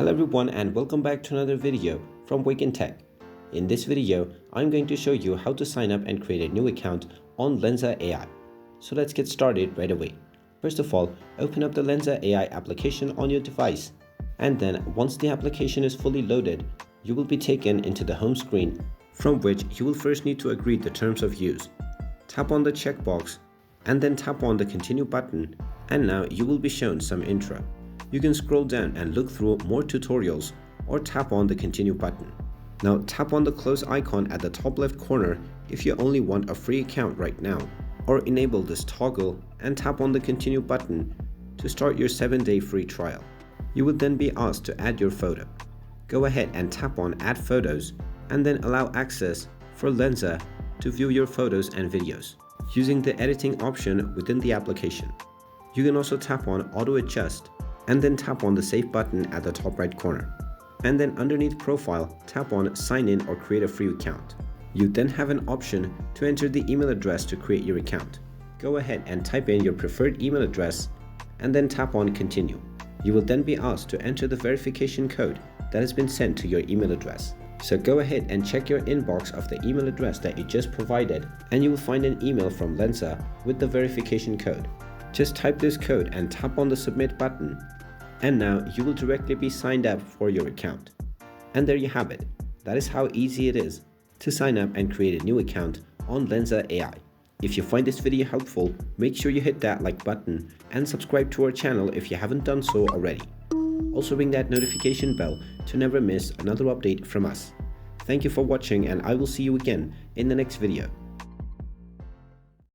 Hello everyone and welcome back to another video from Wake&Tech. In this video, I'm going to show you how to sign up and create a new account on Lensa AI. So let's get started right away. First of all, open up the Lensa AI application on your device. And then once the application is fully loaded, you will be taken into the home screen, from which you will first need to agree the terms of use. Tap on the checkbox and then tap on the continue button, and now you will be shown some intro. You can scroll down and look through more tutorials or tap on the continue button. Now tap on the close icon at the top left corner if you only want a free account right now, or enable this toggle and tap on the continue button to start your 7-day free trial. You will then be asked to add your photo. Go ahead and tap on add photos and then allow access for Lensa to view your photos and videos using the editing option within the application. You can also tap on auto adjust and then tap on the save button at the top right corner. And then underneath profile, tap on sign in or create a free account. You then have an option to enter the email address to create your account. Go ahead and type in your preferred email address and then tap on continue. You will then be asked to enter the verification code that has been sent to your email address. So go ahead and check your inbox of the email address that you just provided, and you will find an email from Lensa with the verification code. Just type this code and tap on the submit button, and now you will directly be signed up for your account. And there you have it. That is how easy it is to sign up and create a new account on Lensa AI. If you find this video helpful, make sure you hit that like button and subscribe to our channel if you haven't done so already. Also ring that notification bell to never miss another update from us. Thank you for watching, and I will see you again in the next video.